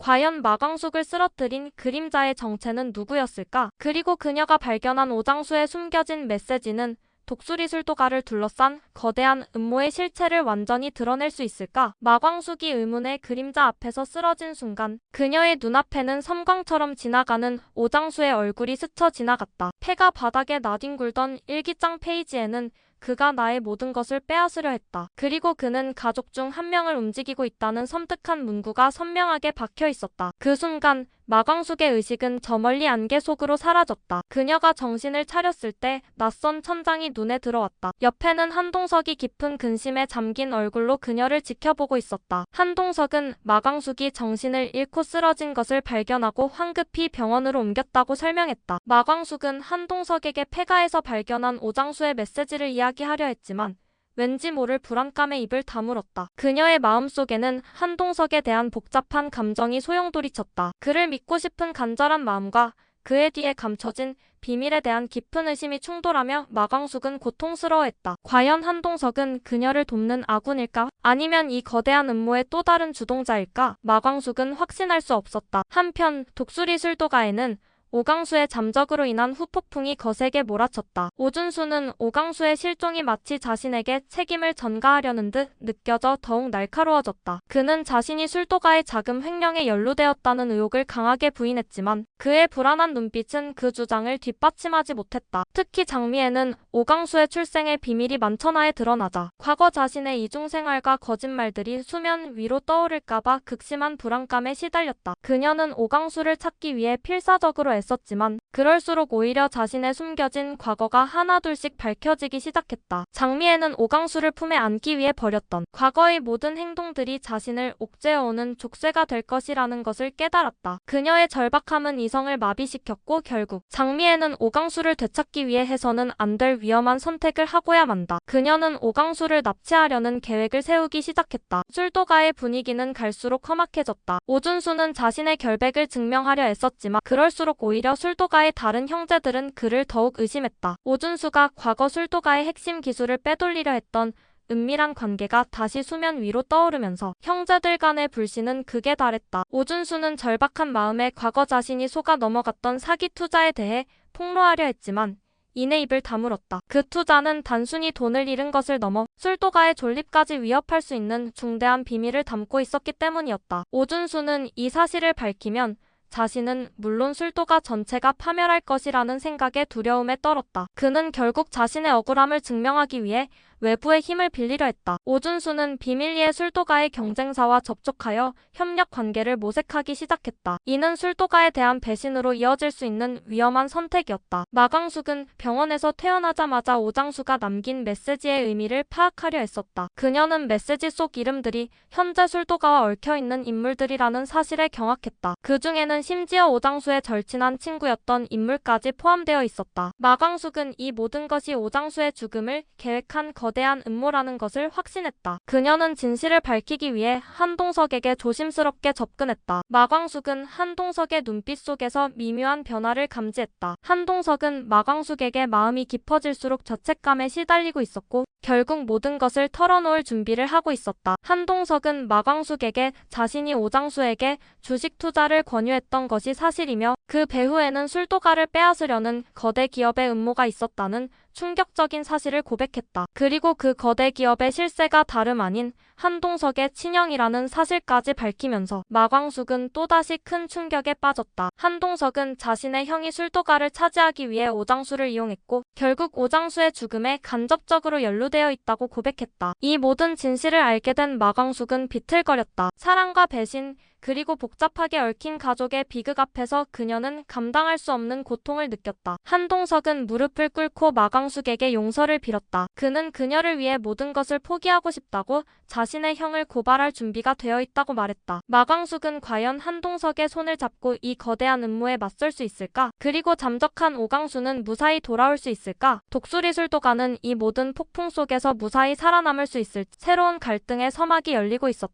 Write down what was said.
과연 마광숙을 쓰러뜨린 그림자의 정체는 누구였을까? 그리고 그녀가 발견한 오장수에 숨겨진 메시지는 독수리 술도가를 둘러싼 거대한 음모의 실체를 완전히 드러낼 수 있을까? 마광숙이 의문의 그림자 앞에서 쓰러진 순간 그녀의 눈앞에는 섬광처럼 지나가는 오장수의 얼굴이 스쳐 지나갔다. 폐가 바닥에 나뒹굴던 일기장 페이지에는 그가 나의 모든 것을 빼앗으려 했다. 그리고 그는 가족 중 한 명을 움직이고 있다는 섬뜩한 문구가 선명하게 박혀 있었다. 그 순간 마광숙의 의식은 저 멀리 안개 속으로 사라졌다. 그녀가 정신을 차렸을 때 낯선 천장이 눈에 들어왔다. 옆에는 한동석이 깊은 근심에 잠긴 얼굴로 그녀를 지켜보고 있었다. 한동석은 마광숙이 정신을 잃고 쓰러진 것을 발견하고 황급히 병원으로 옮겼다고 설명했다. 마광숙은 한동석에게 폐가에서 발견한 오장수의 메시지를 이야기하려 했지만 왠지 모를 불안감에 입을 다물었다. 그녀의 마음속에는 한동석에 대한 복잡한 감정이 소용돌이쳤다. 그를 믿고 싶은 간절한 마음과 그의 뒤에 감춰진 비밀에 대한 깊은 의심이 충돌하며 마광숙은 고통스러워했다. 과연 한동석은 그녀를 돕는 아군일까? 아니면 이 거대한 음모의 또 다른 주동자일까? 마광숙은 확신할 수 없었다. 한편 독수리 술도가에는 오강수의 잠적으로 인한 후폭풍이 거세게 몰아쳤다. 오준수는 오강수의 실종이 마치 자신에게 책임을 전가하려는 듯 느껴져 더욱 날카로워졌다. 그는 자신이 술도가의 자금 횡령에 연루되었다는 의혹을 강하게 부인했지만 그의 불안한 눈빛은 그 주장을 뒷받침하지 못했다. 특히 장미에는 오강수의 출생의 비밀이 만천하에 드러나자 과거 자신의 이중생활과 거짓말들이 수면 위로 떠오를까봐 극심한 불안감에 시달렸다. 그녀는 오강수를 찾기 위해 필사적으로 애썼지만 그럴수록 오히려 자신의 숨겨진 과거가 하나둘씩 밝혀지기 시작했다. 장미애는 오강수를 품에 안기 위해 벌였던 과거의 모든 행동들이 자신을 옥죄어오는 족쇄가 될 것이라는 것을 깨달았다. 그녀의 절박함은 이성을 마비시켰고 결국 장미애는 오강수를 되찾기 위해 해서는 안 될 위험한 선택을 하고야 만다. 그녀는 오강수를 납치하려는 계획을 세우기 시작했다. 술도가의 분위기는 갈수록 험악해졌다. 오준수는 자신의 결백을 증명하려 애썼지만 그럴수록 오히려 술도가의 다른 형제들은 그를 더욱 의심했다. 오준수가 과거 술도가의 핵심 기술을 빼돌리려 했던 은밀한 관계가 다시 수면 위로 떠오르면서 형제들 간의 불신은 극에 달했다. 오준수는 절박한 마음에 과거 자신이 속아 넘어갔던 사기 투자에 대해 폭로하려 했지만 이내 입을 다물었다. 그 투자는 단순히 돈을 잃은 것을 넘어 술도가의 존립까지 위협할 수 있는 중대한 비밀을 담고 있었기 때문이었다. 오준수는 이 사실을 밝히면 자신은 물론 술도가 전체가 파멸할 것이라는 생각에 두려움에 떨었다. 그는 결국 자신의 억울함을 증명하기 위해 외부의 힘을 빌리려 했다. 오준수는 비밀리에 술도가의 경쟁사와 접촉하여 협력 관계를 모색하기 시작했다. 이는 술도가에 대한 배신으로 이어질 수 있는 위험한 선택이었다. 마광숙은 병원에서 퇴원하자마자 오장수가 남긴 메시지의 의미를 파악하려 했었다. 그녀는 메시지 속 이름들이 현재 술도가와 얽혀있는 인물들이라는 사실에 경악했다. 그 중에는 심지어 오장수의 절친한 친구였던 인물까지 포함되어 있었다. 마광숙은 이 모든 것이 오장수의 죽음을 계획한 거대한 음모라는 것을 확신했다. 그녀는 진실을 밝히기 위해 한동석에게 조심스럽게 접근했다. 마광숙은 한동석의 눈빛 속에서 미묘한 변화를 감지했다. 한동석은 마광숙에게 마음이 깊어질수록 죄책감에 시달리고 있었고 결국 모든 것을 털어놓을 준비를 하고 있었다. 한동석은 마광숙에게 자신이 오장수에게 주식 투자를 권유했던 것이 사실이며 그 배후에는 술도가를 빼앗으려는 거대 기업의 음모가 있었다는 충격적인 사실을 고백했다. 그리고 그 거대 기업의 실세가 다름 아닌 한동석의 친형이라는 사실까지 밝히면서 마광숙은 또다시 큰 충격에 빠졌다. 한동석은 자신의 형이 술도가를 차지하기 위해 오장수를 이용했고 결국 오장수의 죽음에 간접적으로 연루되어 있다고 고백했다. 이 모든 진실을 알게 된 마광숙은 비틀거렸다. 사랑과 배신 그리고 복잡하게 얽힌 가족의 비극 앞에서 그녀는 감당할 수 없는 고통을 느꼈다. 한동석은 무릎을 꿇고 마광숙에게 용서를 빌었다. 그는 그녀를 위해 모든 것을 포기하고 싶다고 자신의 형을 고발할 준비가 되어 있다고 말했다. 마광숙은 과연 한동석의 손을 잡고 이 거대한 음모에 맞설 수 있을까? 그리고 잠적한 오강수는 무사히 돌아올 수 있을까? 독수리 술도가는 이 모든 폭풍 속에서 무사히 살아남을 수 있을지 새로운 갈등의 서막이 열리고 있었다.